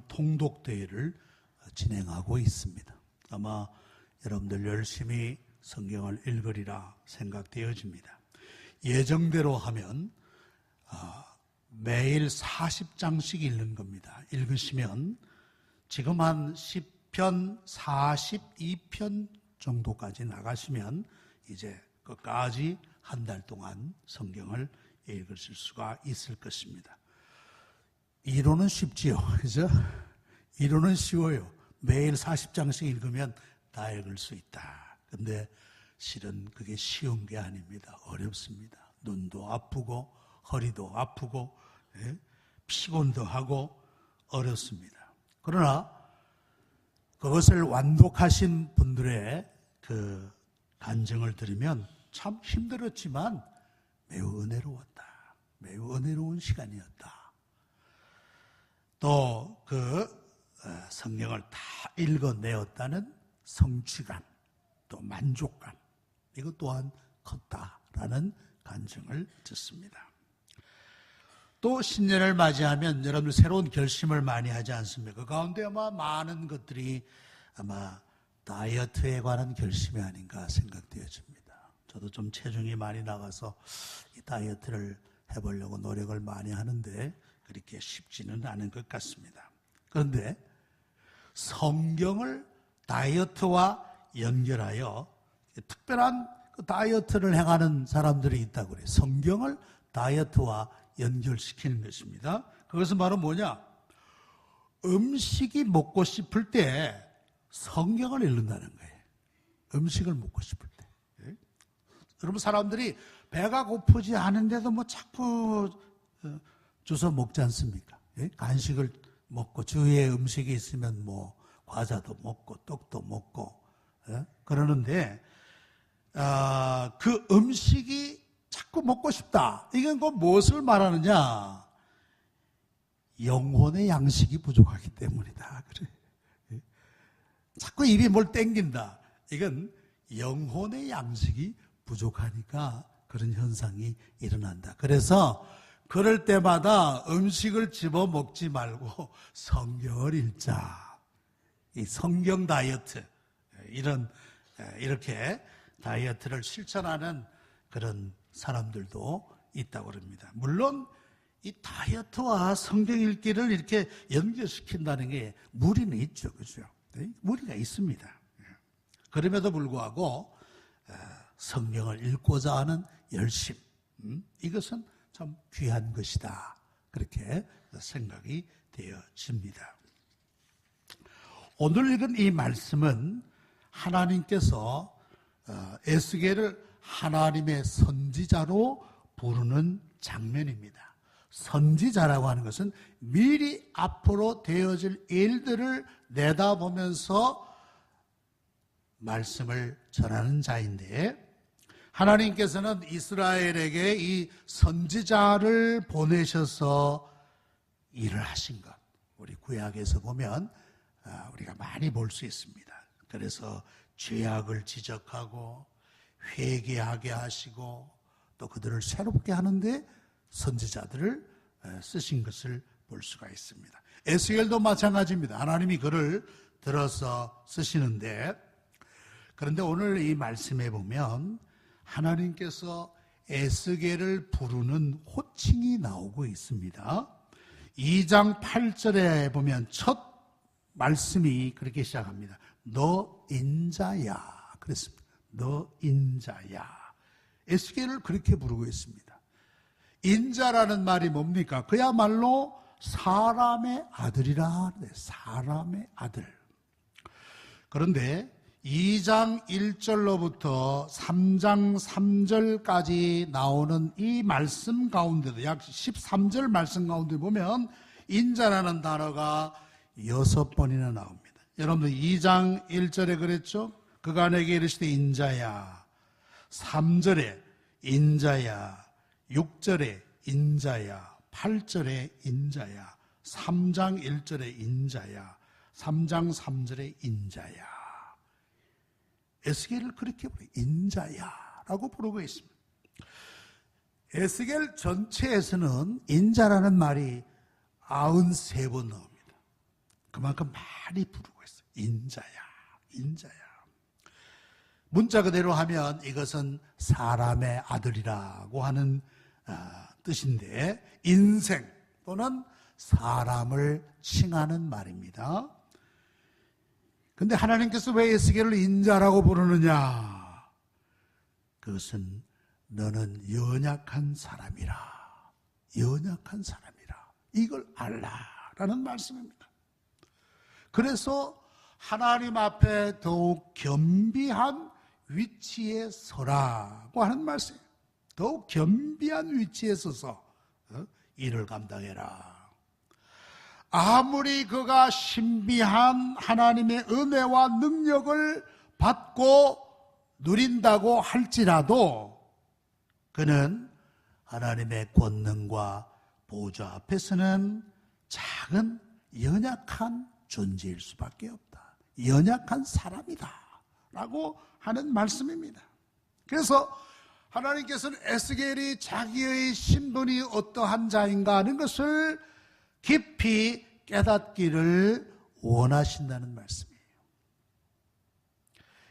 통독대회를 진행하고 있습니다. 아마 여러분들 열심히 성경을 읽으리라 생각되어집니다. 예정대로 하면 매일 40장씩 읽는 겁니다. 읽으시면 지금 한 10편, 42편 정도까지 나가시면 이제 끝까지 한 달 동안 성경을 읽으실 수가 있을 것입니다. 이론은 쉽지요. 그죠? 이론은 쉬워요. 매일 40장씩 읽으면 다 읽을 수 있다. 근데 실은 그게 쉬운 게 아닙니다. 어렵습니다. 눈도 아프고 허리도 아프고 피곤도 하고 어렵습니다. 그러나 그것을 완독하신 분들의 그 간증을 들으면 참 힘들었지만 매우 은혜로웠다. 매우 은혜로운 시간이었다. 또 그 성경을 다 읽어내었다는 성취감, 또 만족감, 이것 또한 컸다라는 간증을 듣습니다. 또 신년을 맞이하면 여러분들 새로운 결심을 많이 하지 않습니까? 그 가운데 아마 많은 것들이 아마 다이어트에 관한 결심이 아닌가 생각되어집니다. 저도 좀 체중이 많이 나가서 이 다이어트를 해보려고 노력을 많이 하는데 그렇게 쉽지는 않은 것 같습니다. 그런데 성경을 다이어트와 연결하여 특별한 다이어트를 행하는 사람들이 있다고 그래요. 성경을 다이어트와 연결시키는 것입니다. 그것은 바로 뭐냐? 음식이 먹고 싶을 때 성경을 읽는다는 거예요. 음식을 먹고 싶을 때. 여러분, 사람들이 배가 고프지 않은데도 뭐 자꾸 주워 먹지 않습니까? 간식을 먹고 주위에 음식이 있으면 뭐 과자도 먹고 떡도 먹고 그러는데 그 음식이 자꾸 먹고 싶다. 이건 그 무엇을 말하느냐? 영혼의 양식이 부족하기 때문이다. 그래. 자꾸 입이 뭘 땡긴다. 이건 영혼의 양식이 부족하니까 그런 현상이 일어난다. 그래서 그럴 때마다 음식을 집어 먹지 말고 성경을 읽자. 이 성경 다이어트, 이렇게 다이어트를 실천하는 그런 사람들도 있다고 합니다. 물론 이 다이어트와 성경 읽기를 이렇게 연결시킨다는 게 무리는 있죠. 그죠? 무리가 있습니다. 그럼에도 불구하고 성경을 읽고자 하는 열심, 이것은 참 귀한 것이다. 그렇게 생각이 되어집니다. 오늘 읽은 이 말씀은 하나님께서 에스겔을 하나님의 선지자로 부르는 장면입니다. 선지자라고 하는 것은 미리 앞으로 되어질 일들을 내다보면서 말씀을 전하는 자인데, 하나님께서는 이스라엘에게 이 선지자를 보내셔서 일을 하신 것, 우리 구약에서 보면 우리가 많이 볼 수 있습니다. 그래서 죄악을 지적하고 회개하게 하시고 또 그들을 새롭게 하는데 선지자들을 쓰신 것을 볼 수가 있습니다. 에스겔도 마찬가지입니다. 하나님이 그를 들어서 쓰시는데, 그런데 오늘 이 말씀에 보면 하나님께서 에스겔을 부르는 호칭이 나오고 있습니다. 2장 8절에 보면 첫 말씀이 그렇게 시작합니다. 너 인자야. 그랬습니다. 너 인자야. 에스겔을 그렇게 부르고 있습니다. 인자라는 말이 뭡니까? 그야말로 사람의 아들이라. 사람의 아들. 그런데 2장 1절로부터 3장 3절까지 나오는 이 말씀 가운데도 약 13절 말씀 가운데 보면 인자라는 단어가 6번이나 나옵니다. 여러분들 2장 1절에 그랬죠? 그가 내게 이르시되 인자야. 3절에 인자야. 6절에 인자야. 8절에 인자야. 3장 1절에 인자야. 3장 3절에 인자야. 에스겔을 그렇게 부르고 인자야라고 부르고 있습니다. 에스겔 전체에서는 인자라는 말이 93번 나옵니다. 그만큼 많이 부르고 있어요. 인자야, 인자야. 문자 그대로 하면 이것은 사람의 아들이라고 하는 뜻인데, 인생 또는 사람을 칭하는 말입니다. 근데 하나님께서 왜 에스겔을 인자라고 부르느냐? 그것은 너는 연약한 사람이라, 연약한 사람이라, 이걸 알라라는 말씀입니다. 그래서 하나님 앞에 더욱 겸비한 위치에 서라고 하는 말씀이에요. 더욱 겸비한 위치에 서서 일을 감당해라. 아무리 그가 신비한 하나님의 은혜와 능력을 받고 누린다고 할지라도 그는 하나님의 권능과 보좌 앞에서는 작은 연약한 존재일 수밖에 없다. 연약한 사람이다 라고 하는 말씀입니다. 그래서 하나님께서는 에스겔이 자기의 신분이 어떠한 자인가 하는 것을 깊이 깨닫기를 원하신다는 말씀이에요.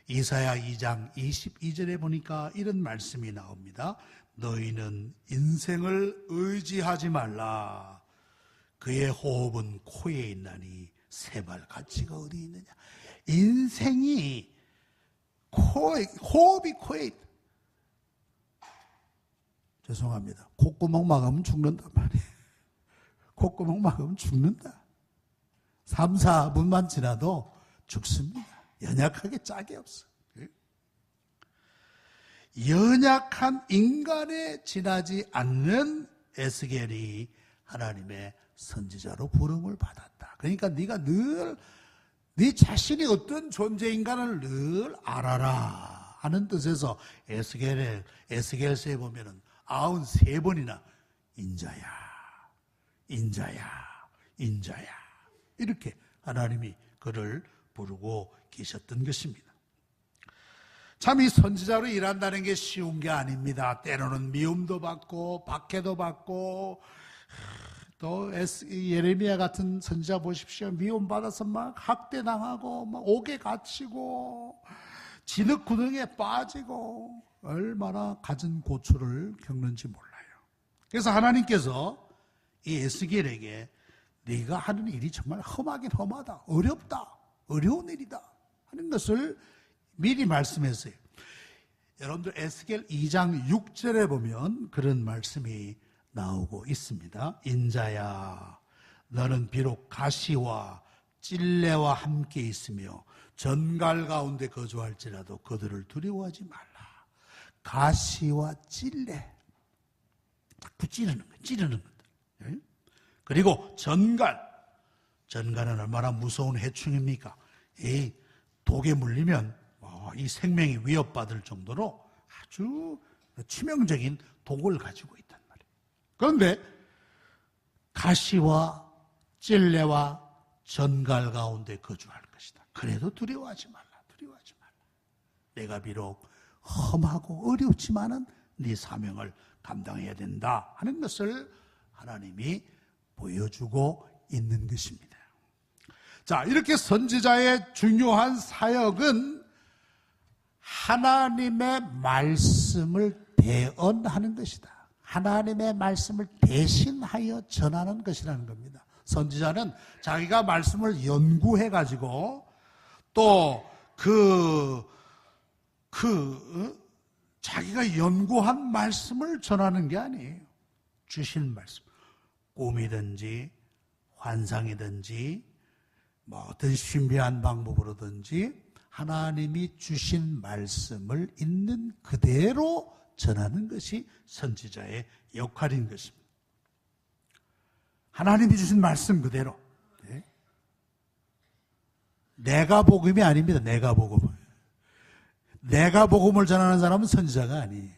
이사야 2장 22절에 보니까 이런 말씀이 나옵니다. 너희는 인생을 의지하지 말라. 그의 호흡은 코에 있나니 세발 가치가 어디 있느냐. 인생이 호흡이 코에 있다. 죄송합니다. 콧구멍 막으면 죽는단 말이에요. 콧구멍 막으면 죽는다. 3, 4분만 지나도 죽습니다. 연약하게 짝이 없어. 연약한 인간에 지나지 않는 에스겔이 하나님의 선지자로 부름을 받았다. 그러니까 네가 늘 네 자신이 어떤 존재인가를 늘 알아라 하는 뜻에서 에스겔서에 보면은 93번이나 인자야, 인자야, 인자야 이렇게 하나님이 그를 부르고 계셨던 것입니다. 참 이 선지자로 일한다는 게 쉬운 게 아닙니다. 때로는 미움도 받고 박해도 받고, 또 예레미야 같은 선지자 보십시오. 미움받아서 막 학대당하고 막 옥에 갇히고 진흙구덩이에 빠지고 얼마나 갖은 고초를 겪는지 몰라요. 그래서 하나님께서 이 에스겔에게 네가 하는 일이 정말 험하긴 험하다, 어렵다, 어려운 일이다 하는 것을 미리 말씀했어요. 여러분들 에스겔 2장 6절에 보면 그런 말씀이 나오고 있습니다. 인자야, 너는 비록 가시와 찔레와 함께 있으며 전갈 가운데 거주할지라도 그들을 두려워하지 말라. 가시와 찔레, 자꾸 찌르는 것들. 그리고 전갈은 얼마나 무서운 해충입니까? 이 독에 물리면 이 생명이 위협받을 정도로 아주 치명적인 독을 가지고 있단 말이에요. 그런데 가시와 찔레와 전갈 가운데 거주할 것이다. 그래도 두려워하지 말라. 두려워하지 말라. 내가 비록 험하고 어렵지만은 네 사명을 감당해야 된다 하는 것을 하나님이 보여주고 있는 것입니다. 자, 이렇게 선지자의 중요한 사역은 하나님의 말씀을 대언하는 것이다. 하나님의 말씀을 대신하여 전하는 것이라는 겁니다. 선지자는 자기가 말씀을 연구해가지고 또 자기가 연구한 말씀을 전하는 게 아니에요. 주신 말씀. 꿈이든지 환상이든지 어떤 신비한 방법으로든지 하나님이 주신 말씀을 있는 그대로 전하는 것이 선지자의 역할인 것입니다. 하나님이 주신 말씀 그대로. 네. 내가 복음이 아닙니다. 내가 복음. 내가 복음을 전하는 사람은 선지자가 아니에요.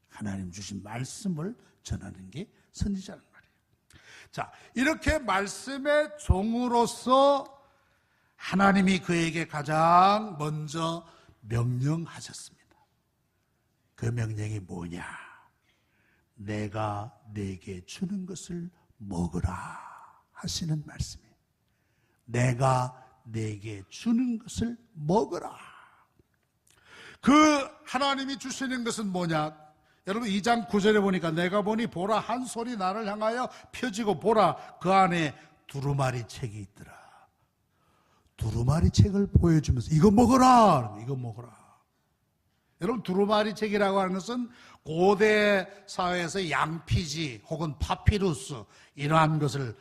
하나님 주신 말씀을 전하는 게 선지자란 말이에요. 자, 이렇게 말씀의 종으로서 하나님이 그에게 가장 먼저 명령하셨습니다. 그 명령이 뭐냐? 내가 네게 주는 것을 먹으라 하시는 말씀이에요. 내가 내게 주는 것을 먹어라. 그 하나님이 주시는 것은 뭐냐? 여러분 2장 9절에 보니까 내가 보니 보라 한 손이 나를 향하여 펴지고 보라 그 안에 두루마리 책이 있더라. 두루마리 책을 보여주면서 이거 먹어라. 이거 먹어라. 여러분 두루마리 책이라고 하는 것은 고대 사회에서 양피지 혹은 파피루스 이러한 것을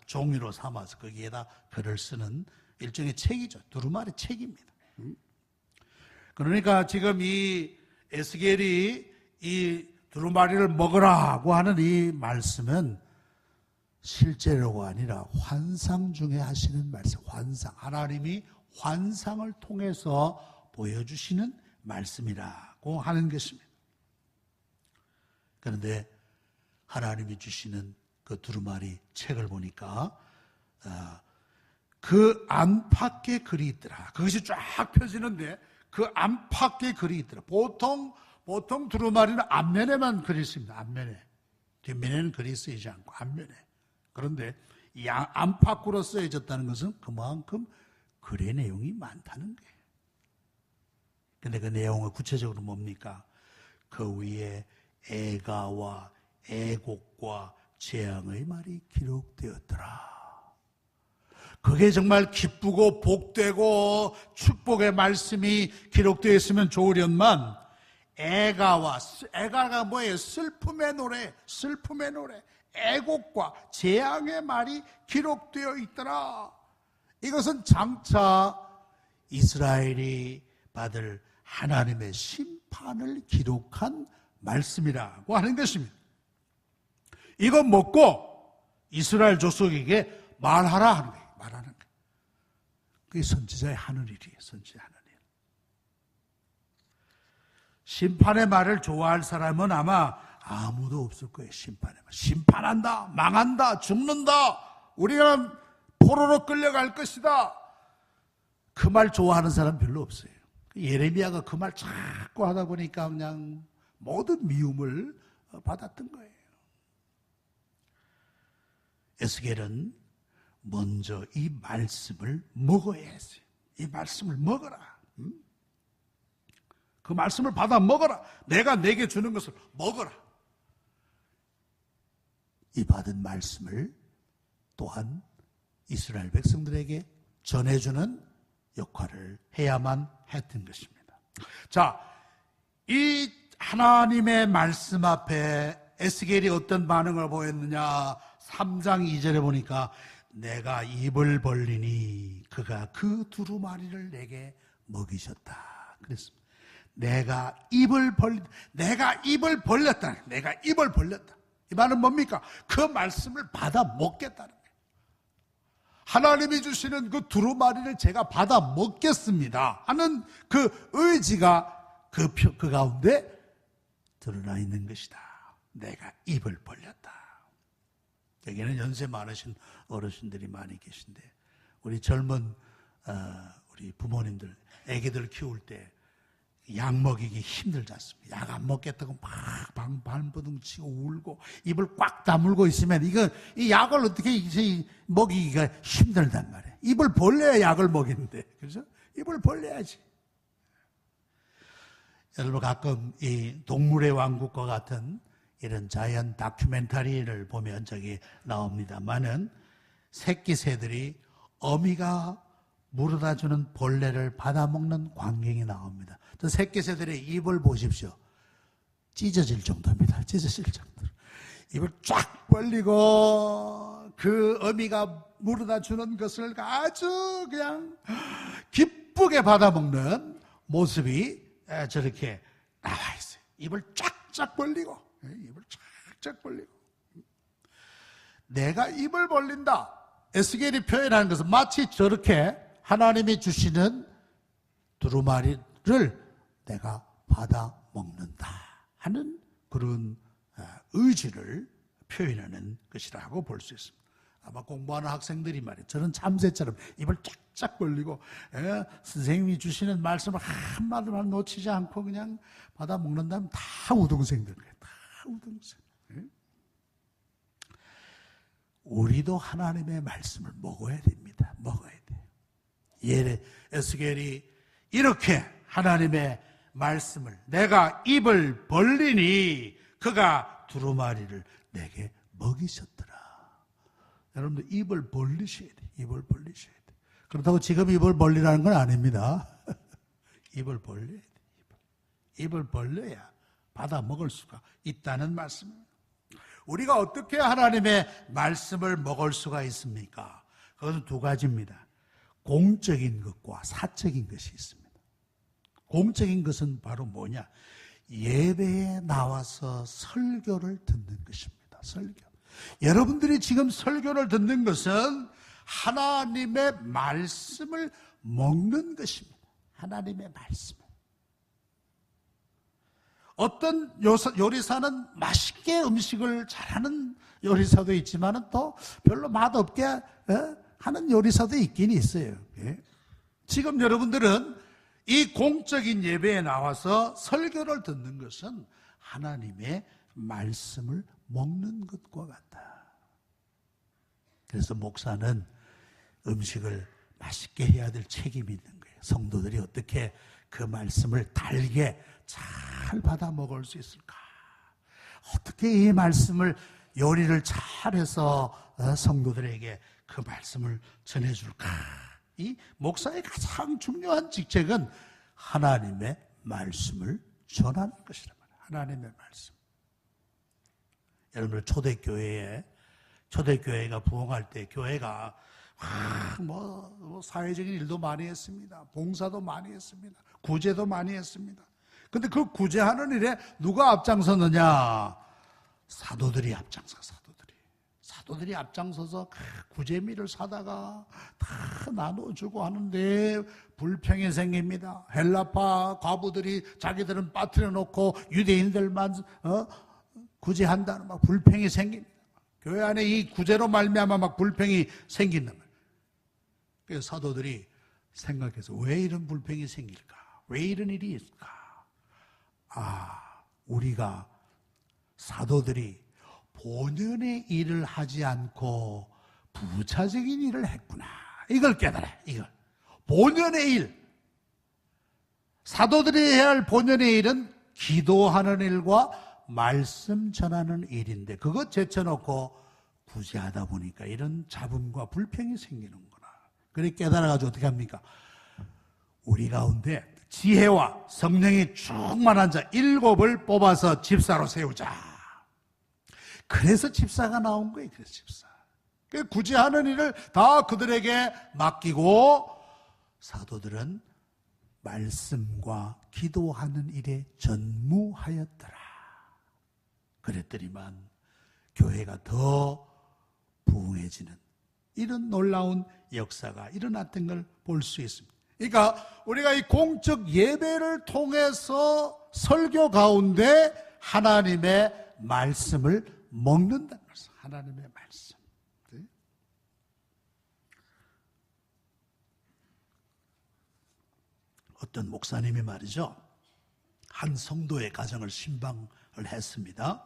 종이로 삼아서 거기에다 글을 쓰는 일종의 책이죠. 두루마리 책입니다. 그러니까 지금 이 에스겔이 이 두루마리를 먹으라고 하는 이 말씀은 실제로가 아니라 환상 중에 하시는 말씀, 환상. 하나님이 환상을 통해서 보여주시는 말씀이라고 하는 것입니다. 그런데 하나님이 주시는 그 두루마리 책을 보니까 그 안팎에 글이 있더라. 그것이 쫙 펴지는데 그 안팎에 글이 있더라. 보통 두루마리는 앞면에만 글이 있습니다. 앞면에. 뒷면에는 글이 쓰이지 않고 앞면에. 그런데 이 안팎으로 쓰여졌다는 것은 그만큼 글의 내용이 많다는 거예요. 근데 그 내용은 구체적으로 뭡니까? 그 위에 애가와 애곡과 재앙의 말이 기록되었더라. 그게 정말 기쁘고 복되고 축복의 말씀이 기록되어 있으면 좋으련만 애가가 뭐예요? 슬픔의 노래, 애곡과 재앙의 말이 기록되어 있더라. 이것은 장차 이스라엘이 받을 하나님의 심판을 기록한 말씀이라고 하는 것입니다. 이거 먹고 이스라엘 족속에게 말하라 하는 거예요. 말하는 거예요. 그게 선지자의 하는 일이에요. 선지자의 하는 일. 심판의 말을 좋아할 사람은 아마 아무도 없을 거예요. 심판의 말. 심판한다, 망한다, 죽는다, 우리가 포로로 끌려갈 것이다. 그 말 좋아하는 사람 별로 없어요. 예레미야가 그 말 자꾸 하다 보니까 그냥 모든 미움을 받았던 거예요. 에스겔은 먼저 이 말씀을 먹어야 했어요. 이 말씀을 먹어라. 그 말씀을 받아 먹어라. 내가 내게 주는 것을 먹어라. 이 받은 말씀을 또한 이스라엘 백성들에게 전해주는 역할을 해야만 했던 것입니다. 자, 이 하나님의 말씀 앞에 에스겔이 어떤 반응을 보였느냐? 3장 2절에 보니까 내가 입을 벌리니 그가 그 두루마리를 내게 먹이셨다. 그랬습니다. 내가 입을 벌렸다. 내가 입을 벌렸다. 이 말은 뭡니까? 그 말씀을 받아 먹겠다는 거예요. 하나님이 주시는 그 두루마리를 제가 받아 먹겠습니다 하는 그 의지가 그 가운데 드러나 있는 것이다. 내가 입을 벌렸다. 여기는 연세 많으신 어르신들이 많이 계신데 우리 젊은 우리 부모님들 애기들 키울 때 약 먹이기 힘들지 않습니까? 약 안 먹겠다고 막 발버둥 치고 울고 입을 꽉 다물고 있으면 이 약을 어떻게 먹이기가 힘들단 말이에요. 입을 벌려야 약을 먹이는데, 그렇죠? 입을 벌려야지. 여러분 가끔 이 동물의 왕국과 같은 이런 자연 다큐멘터리를 보면 저기 나옵니다만은 새끼 새들이 어미가 물어다주는 벌레를 받아먹는 광경이 나옵니다. 저 새끼 새들의 입을 보십시오. 찢어질 정도입니다. 찢어질 정도로. 입을 쫙 벌리고 그 어미가 물어다주는 것을 아주 그냥 기쁘게 받아먹는 모습이 저렇게 나와 있어요. 입을 쫙쫙 벌리고. 입을 쫙쫙 벌리고. 내가 입을 벌린다. 에스겔이 표현하는 것은 마치 저렇게 하나님이 주시는 두루마리를 내가 받아 먹는다 하는 그런 의지를 표현하는 것이라고 볼 수 있습니다. 아마 공부하는 학생들이 말이에요. 저는 참새처럼 입을 쫙쫙 벌리고 선생님이 주시는 말씀을 한마디만 놓치지 않고 그냥 받아 먹는다면 다 우등생들 거예요. 다 우등생. 우리도 하나님의 말씀을 먹어야 됩니다. 먹어야 에스겔이 이렇게 하나님의 말씀을 내가 입을 벌리니 그가 두루마리를 내게 먹이셨더라. 여러분들 입을 벌리셔야 돼. 입을 벌리셔야 돼. 그렇다고 지금 입을 벌리라는 건 아닙니다. 입을 벌려야 돼. 입을 벌려야 받아 먹을 수가 있다는 말씀입니다. 우리가 어떻게 하나님의 말씀을 먹을 수가 있습니까? 그것은 두 가지입니다. 공적인 것과 사적인 것이 있습니다. 공적인 것은 바로 뭐냐? 예배에 나와서 설교를 듣는 것입니다. 설교. 여러분들이 지금 설교를 듣는 것은 하나님의 말씀을 먹는 것입니다. 하나님의 말씀. 어떤 요리사는 맛있게 음식을 잘하는 요리사도 있지만 또 별로 맛없게 하는 요리사도 있긴 있어요. 지금 여러분들은 이 공적인 예배에 나와서 설교를 듣는 것은 하나님의 말씀을 먹는 것과 같다. 그래서 목사는 음식을 맛있게 해야 될 책임이 있는 거예요. 성도들이 어떻게 그 말씀을 달게 잘 받아 먹을 수 있을까? 어떻게 이 말씀을 요리를 잘해서 성도들에게 그 말씀을 전해줄까? 이 목사의 가장 중요한 직책은 하나님의 말씀을 전하는 것이란 말이에요. 하나님의 말씀. 여러분들 초대교회가 부흥할 때 교회가 사회적인 일도 많이 했습니다. 봉사도 많이 했습니다. 구제도 많이 했습니다. 근데 그 구제하는 일에 누가 앞장섰느냐? 사도들이 앞장서서 구제미를 사다가 다 나눠주고 하는데 불평이 생깁니다. 헬라파 과부들이 자기들은 빠뜨려 놓고 유대인들만 구제한다는 막 불평이 생깁니다. 교회 안에 이 구제로 말미암아 막 불평이 생긴단 말이에요. 그래서 사도들이 생각해서 왜 이런 불평이 생길까? 왜 이런 일이 있을까? 우리가 사도들이 본연의 일을 하지 않고 부차적인 일을 했구나. 이걸 깨달아. 이걸. 본연의 일. 사도들이 해야 할 본연의 일은 기도하는 일과 말씀 전하는 일인데 그것 제쳐놓고 구제하다 보니까 이런 잡음과 불평이 생기는구나. 그래 깨달아가지고 어떻게 합니까? 우리 가운데 지혜와 성령이 충만한 자 7을 뽑아서 집사로 세우자. 그래서 집사가 나온 거예요. 그래서 집사. 구제하는 일을 다 그들에게 맡기고 사도들은 말씀과 기도하는 일에 전무하였더라. 그랬더니만 교회가 더 부흥해지는 이런 놀라운 역사가 일어났던 걸 볼 수 있습니다. 그러니까 우리가 이 공적 예배를 통해서 설교 가운데 하나님의 말씀을 먹는다는 것입니다. 하나님의 말씀. 어떤 목사님이 말이죠. 한 성도의 가정을 신방을 했습니다.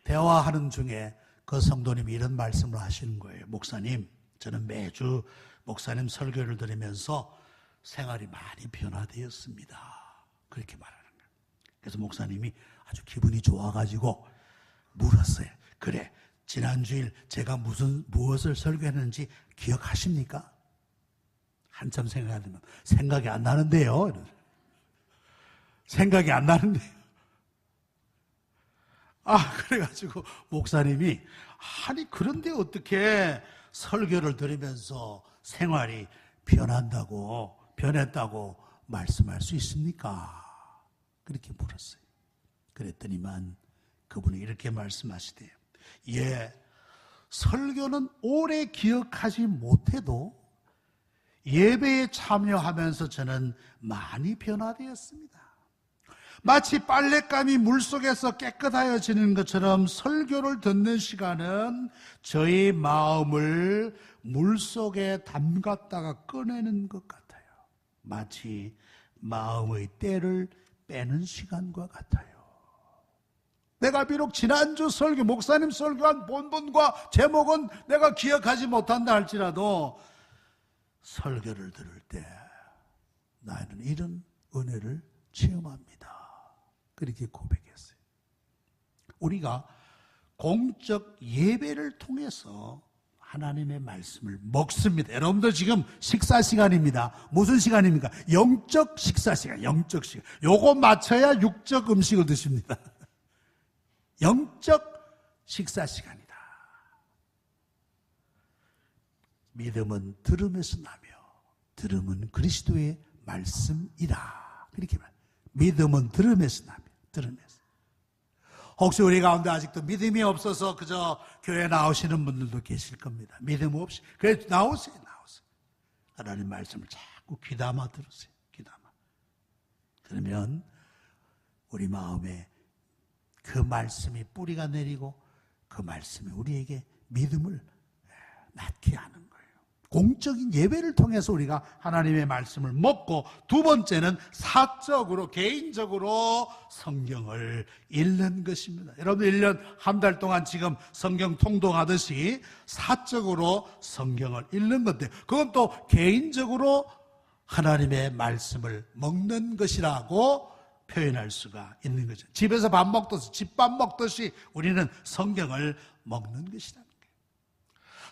대화하는 중에 그 성도님이 이런 말씀을 하시는 거예요. 목사님, 저는 매주 목사님 설교를 들으면서 생활이 많이 변화되었습니다. 그렇게 말하는 거예요. 그래서 목사님이 아주 기분이 좋아가지고 물었어요. 그래, 지난주일 제가 무엇을 설교했는지 기억하십니까? 한참 생각하면 생각이 안 나는데요. 생각이 안 나는데요. 그래가지고 목사님이 아니 그런데 어떻게 설교를 들으면서 생활이 변했다고 말씀할 수 있습니까? 그렇게 물었어요. 그랬더니만 그분이 이렇게 말씀하시대요. 설교는 오래 기억하지 못해도 예배에 참여하면서 저는 많이 변화되었습니다. 마치 빨랫감이 물속에서 깨끗하여지는 것처럼 설교를 듣는 시간은 저희 마음을 물속에 담갔다가 꺼내는 것 같아요. 마치 마음의 때를 빼는 시간과 같아요. 내가 비록 지난주 설교, 목사님 설교한 본문과 제목은 내가 기억하지 못한다 할지라도 설교를 들을 때 나는 이런 은혜를 체험합니다. 그렇게 고백했어요. 우리가 공적 예배를 통해서 하나님의 말씀을 먹습니다. 여러분들 지금 식사 시간입니다. 무슨 시간입니까? 영적 식사 시간, 영적 시간. 요거 맞춰야 육적 음식을 드십니다. 영적 식사 시간이다. 믿음은 들음에서 나며 들음은 그리스도의 말씀이라. 그렇게 말합니다. 믿음은 들음에서 나며 들음에서. 혹시 우리 가운데 아직도 믿음이 없어서 그저 교회 나오시는 분들도 계실 겁니다. 믿음 없이. 그래서 나오세요. 하나님 말씀을 자꾸 귀담아 들으세요. 귀담아. 그러면 우리 마음에 그 말씀이 뿌리가 내리고 그 말씀이 우리에게 믿음을 낳게 하는 거예요. 공적인 예배를 통해서 우리가 하나님의 말씀을 먹고, 두 번째는 사적으로 개인적으로 성경을 읽는 것입니다. 여러분 1년 한 달 동안 지금 성경 통독하듯이 사적으로 성경을 읽는 건데, 그건 또 개인적으로 하나님의 말씀을 먹는 것이라고 표현할 수가 있는 거죠. 집에서 밥 먹듯이, 집밥 먹듯이 우리는 성경을 먹는 것이다.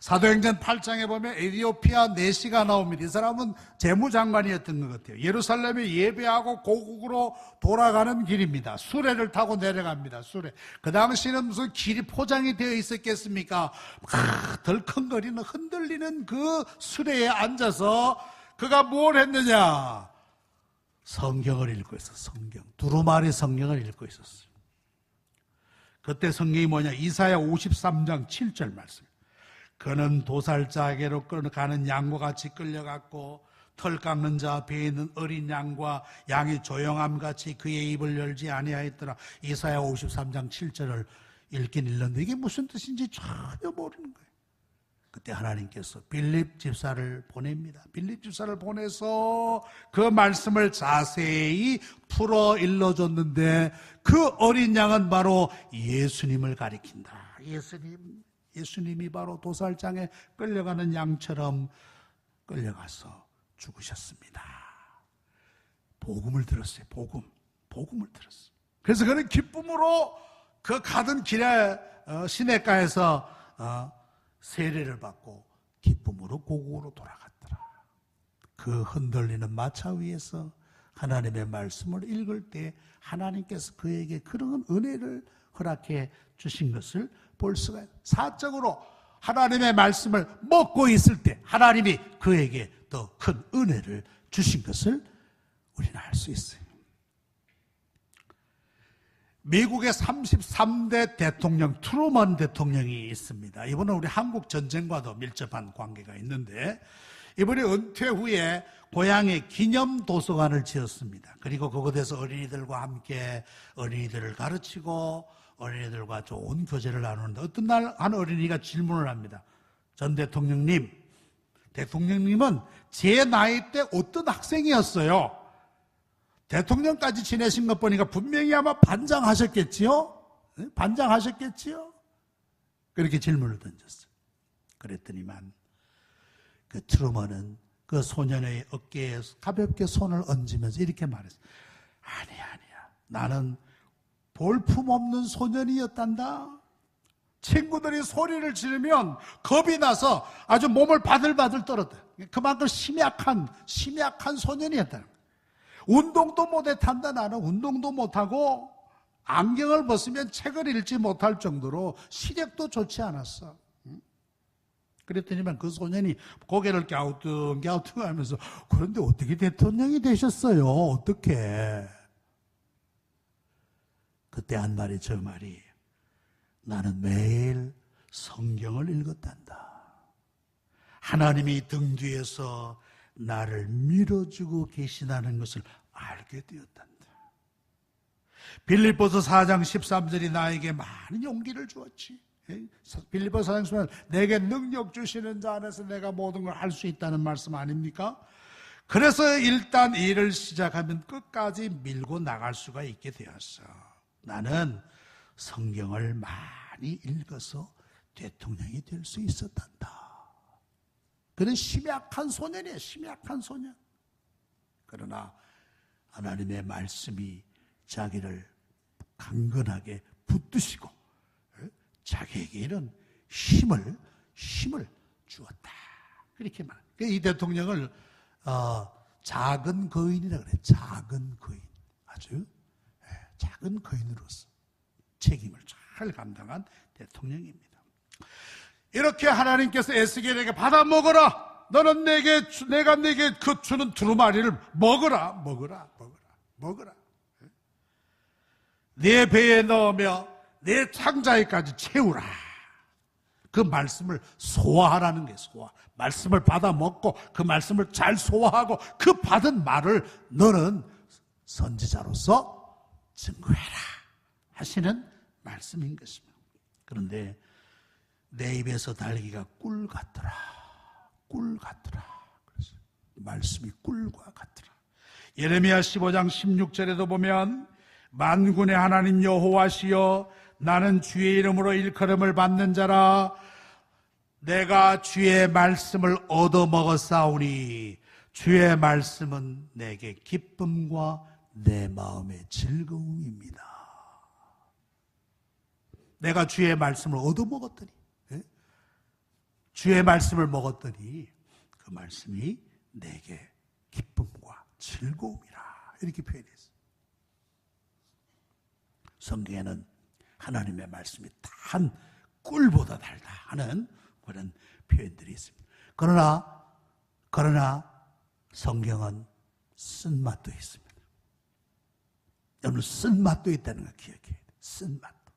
사도행전 8장에 보면 에디오피아 내시가 나옵니다. 이 사람은 재무장관이었던 것 같아요. 예루살렘에 예배하고 고국으로 돌아가는 길입니다. 수레를 타고 내려갑니다. 수레. 그 당시에는 무슨 길이 포장이 되어 있었겠습니까? 덜컹거리는 흔들리는 그 수레에 앉아서 그가 뭘 했느냐? 성경을 읽고 있었어요. 성경. 두루마리 성경을 읽고 있었어요. 그때 성경이 뭐냐? 이사야 53장 7절 말씀. 그는 도살자에게로 끌어가는 양과 같이 끌려갔고, 털 깎는 자 배에 있는 어린 양과 양이 조용함같이 그의 입을 열지 아니하였더라. 이사야 53장 7절을 읽긴 읽는데 이게 무슨 뜻인지 전혀 모르는 거예요. 그때 하나님께서 빌립 집사를 보냅니다. 빌립 집사를 보내서 그 말씀을 자세히 풀어 일러줬는데, 그 어린 양은 바로 예수님을 가리킨다. 예수님이 바로 도살장에 끌려가는 양처럼 끌려가서 죽으셨습니다. 복음을 들었어요. 복음을 들었어요. 그래서 그는 기쁨으로 그 가던 길에 시내가에서 세례를 받고 기쁨으로 고국으로 돌아갔더라. 그 흔들리는 마차 위에서 하나님의 말씀을 읽을 때 하나님께서 그에게 그런 은혜를 허락해 주신 것을 볼 수가 있어요. 사적으로 하나님의 말씀을 먹고 있을 때 하나님이 그에게 더 큰 은혜를 주신 것을 우리는 알 수 있어요. 미국의 33대 대통령 트루먼 대통령이 있습니다. 이분은 우리 한국 전쟁과도 밀접한 관계가 있는데, 이분이 은퇴 후에 고향에 기념 도서관을 지었습니다. 그리고 그곳에서 어린이들과 함께 어린이들을 가르치고 어린이들과 좋은 교제를 나누는데, 어떤 날 한 어린이가 질문을 합니다. 전 대통령님, 대통령님은 제 나이 때 어떤 학생이었어요? 대통령까지 지내신 것 보니까 분명히 아마 반장하셨겠지요? 반장하셨겠지요? 그렇게 질문을 던졌어요. 그랬더니만 그 트루먼은 그 소년의 어깨에 가볍게 손을 얹으면서 이렇게 말했어요. 아니야. 나는 볼품없는 소년이었단다. 친구들이 소리를 지르면 겁이 나서 아주 몸을 바들바들 떨었다. 그만큼 심약한 소년이었다. 운동도 못했단다. 나는 운동도 못하고 안경을 벗으면 책을 읽지 못할 정도로 시력도 좋지 않았어. 그랬더니만 그 소년이 고개를 갸우뚱 하면서, 그런데 어떻게 대통령이 되셨어요? 어떻게? 그때 한 말이 저 말이, 나는 매일 성경을 읽었단다. 하나님이 등 뒤에서 나를 밀어주고 계시다는 것을 알게 되었단다. 빌립보서 4장 13절이 나에게 많은 용기를 주었지. 빌립보서 4장 13절, 내게 능력 주시는 자 안에서 내가 모든 걸 할 수 있다는 말씀 아닙니까? 그래서 일단 일을 시작하면 끝까지 밀고 나갈 수가 있게 되었어. 나는 성경을 많이 읽어서 대통령이 될 수 있었단다. 그는 심약한 소년이에요. 심약한 소년. 그러나 하나님의 말씀이 자기를 강건하게 붙드시고 자기에게 이런 힘을 주었다. 그렇게 말합니다. 이 대통령을 작은 거인이라 그래요. 작은 거인. 아주 작은 거인으로서 책임을 잘 감당한 대통령입니다. 이렇게 하나님께서 에스겔에게 받아 먹어라. 너는 내가 내게 그 주는 두루마리를 먹어라. 내 배에 넣으며 내 창자에까지 채우라. 그 말씀을 소화하라는 게 소화. 말씀을 받아 먹고 그 말씀을 잘 소화하고 그 받은 말을 너는 선지자로서 증거해라 하시는 말씀인 것입니다. 그런데 내 입에서 달기가 꿀 같더라. 그래서 말씀이 꿀과 같더라. 예레미야 15장 16절에도 보면 만군의 하나님 여호와시여 나는 주의 이름으로 일컬음을 받는 자라. 내가 주의 말씀을 얻어먹었사오니 주의 말씀은 내게 기쁨과 내 마음의 즐거움입니다. 내가 주의 말씀을 얻어먹었더니, 주의 말씀을 먹었더니 그 말씀이 내게 기쁨과 즐거움이라. 이렇게 표현했어요. 성경에는 하나님의 말씀이 단 꿀보다 달다 하는 그런 표현들이 있습니다. 그러나 성경은 쓴맛도 있습니다. 여러분, 쓴맛도 있다는 걸 기억해야 돼요. 쓴맛도.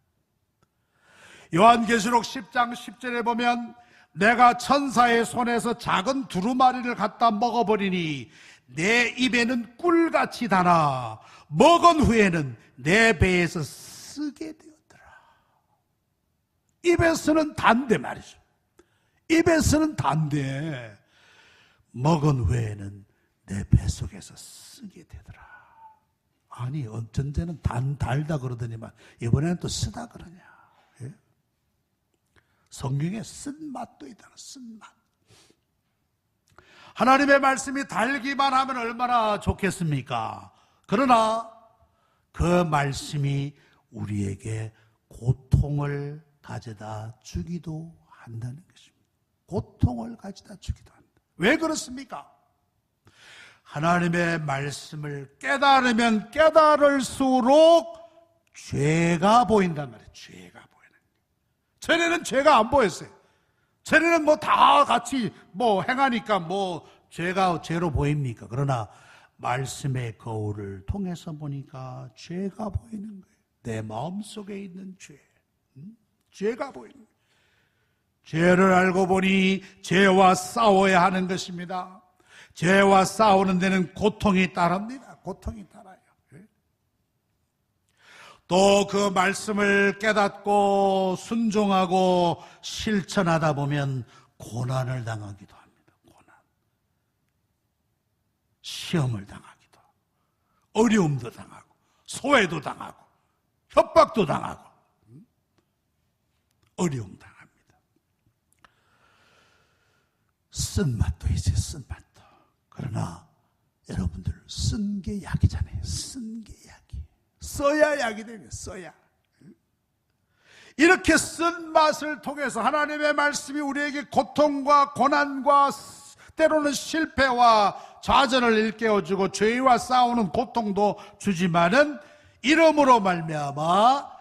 요한계시록 10장 10절에 보면 내가 천사의 손에서 작은 두루마리를 갖다 먹어버리니 내 입에는 꿀같이 달아 먹은 후에는 내 배에서 쓰게 되었더라. 입에서는 단데 말이죠. 입에서는 단데 먹은 후에는 내 뱃속에서 쓰게 되더라. 아니 전제는 달다 그러더니만 이번에는 또 쓰다 그러냐. 예? 성경에 쓴맛도 있다. 쓴맛. 하나님의 말씀이 달기만 하면 얼마나 좋겠습니까? 그러나 그 말씀이 우리에게 고통을 가져다 주기도 한다는 것입니다. 고통을 가져다 주기도 한다. 왜 그렇습니까? 하나님의 말씀을 깨달으면 깨달을수록 죄가 보인단 말이에요. 죄가 보이는 거예요. 전에는 죄가 안 보였어요. 전에는 다 같이 행하니까 죄가 죄로 보입니까? 그러나 말씀의 거울을 통해서 보니까 죄가 보이는 거예요. 내 마음속에 있는 죄. 죄가 보이는 거예요. 죄를 알고 보니 죄와 싸워야 하는 것입니다. 죄와 싸우는 데는 고통이 따릅니다. 고통이 따라요. 또 그 말씀을 깨닫고 순종하고 실천하다 보면 고난을 당하기도 합니다. 고난. 시험을 당하기도 하고 어려움도 당하고 소외도 당하고 협박도 당하고 어려움 당합니다. 쓴맛도 있어요. 쓴맛도. 그러나 여러분들 쓴 게 약이잖아요. 쓴 게 약이. 써야 약이 되는 거예요. 써야. 이렇게 쓴 맛을 통해서 하나님의 말씀이 우리에게 고통과 고난과 때로는 실패와 좌절을 일깨워주고 죄와 싸우는 고통도 주지만은 이름으로 말미암아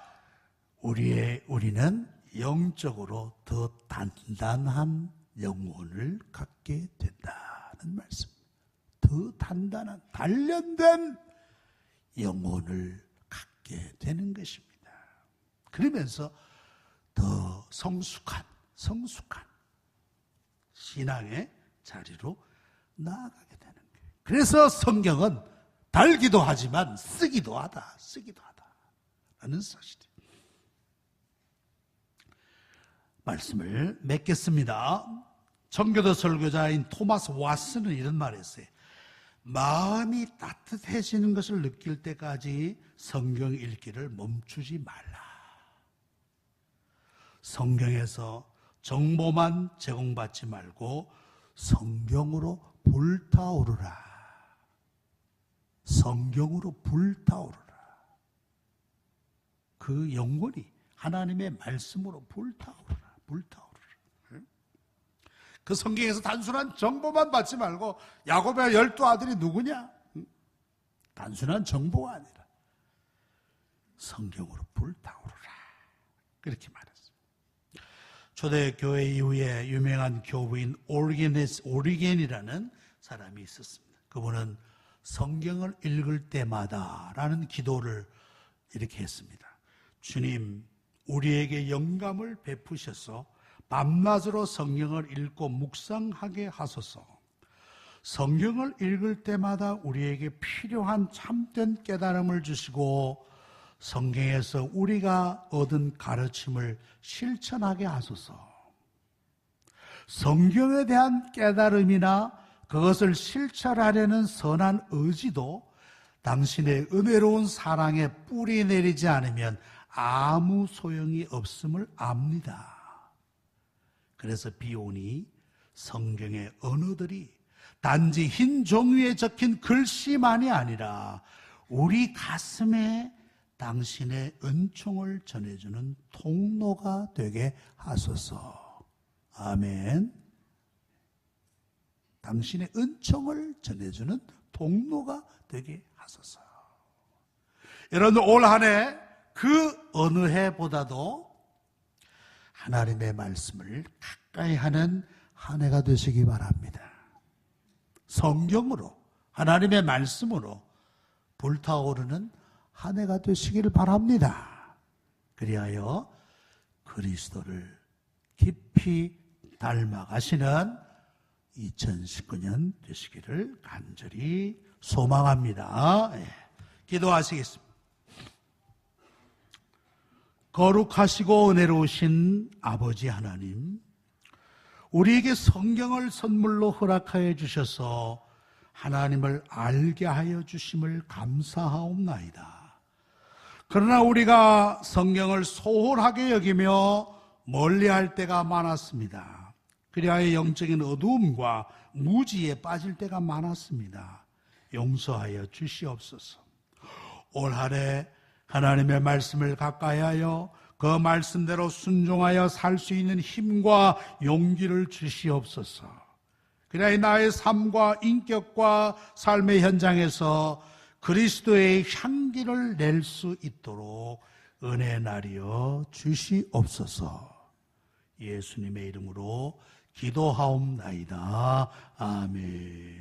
우리는 영적으로 더 단단한 영혼을 갖게 된다는 말씀. 더 단단한 단련된 영혼을 갖게 되는 것입니다. 그러면서 더 성숙한 신앙의 자리로 나아가게 되는 거예요. 그래서 성경은 달기도 하지만 쓰기도 하다라는 사실이에요. 말씀을 맺겠습니다. 청교도 설교자인 토마스 왓슨은 이런 말을 했어요. 마음이 따뜻해지는 것을 느낄 때까지 성경 읽기를 멈추지 말라. 성경에서 정보만 제공받지 말고 성경으로 불타오르라. 성경으로 불타오르라. 그 영혼이 하나님의 말씀으로 불타오르라. 그 성경에서 단순한 정보만 받지 말고 야곱의 12아들이 누구냐? 단순한 정보가 아니라 성경으로 불타오르라. 그렇게 말했습니다. 초대교회 이후에 유명한 교부인 오리겐이라는 사람이 있었습니다. 그분은 성경을 읽을 때마다 라는 기도를 이렇게 했습니다. 주님, 우리에게 영감을 베푸셔서 밤낮으로 성경을 읽고 묵상하게 하소서. 성경을 읽을 때마다 우리에게 필요한 참된 깨달음을 주시고 성경에서 우리가 얻은 가르침을 실천하게 하소서. 성경에 대한 깨달음이나 그것을 실천하려는 선한 의지도 당신의 은혜로운 사랑에 뿌리 내리지 않으면 아무 소용이 없음을 압니다. 그래서 비오니 성경의 언어들이 단지 흰 종이에 적힌 글씨만이 아니라 우리 가슴에 당신의 은총을 전해주는 통로가 되게 하소서. 아멘. 당신의 은총을 전해주는 통로가 되게 하소서. 여러분, 올 한 해 그 어느 해보다도 하나님의 말씀을 가까이 하는 한 해가 되시기 바랍니다. 성경으로, 하나님의 말씀으로 불타오르는 한 해가 되시기를 바랍니다. 그리하여 그리스도를 깊이 닮아가시는 2019년 되시기를 간절히 소망합니다. 기도하시겠습니다. 거룩하시고 은혜로우신 아버지 하나님, 우리에게 성경을 선물로 허락하여 주셔서 하나님을 알게 하여 주심을 감사하옵나이다. 그러나 우리가 성경을 소홀하게 여기며 멀리할 때가 많았습니다. 그리하여 영적인 어두움과 무지에 빠질 때가 많았습니다. 용서하여 주시옵소서. 올 한 해 하나님의 말씀을 가까이 하여 그 말씀대로 순종하여 살 수 있는 힘과 용기를 주시옵소서. 그래야 나의 삶과 인격과 삶의 현장에서 그리스도의 향기를 낼 수 있도록 은혜 나리여 주시옵소서. 예수님의 이름으로 기도하옵나이다. 아멘.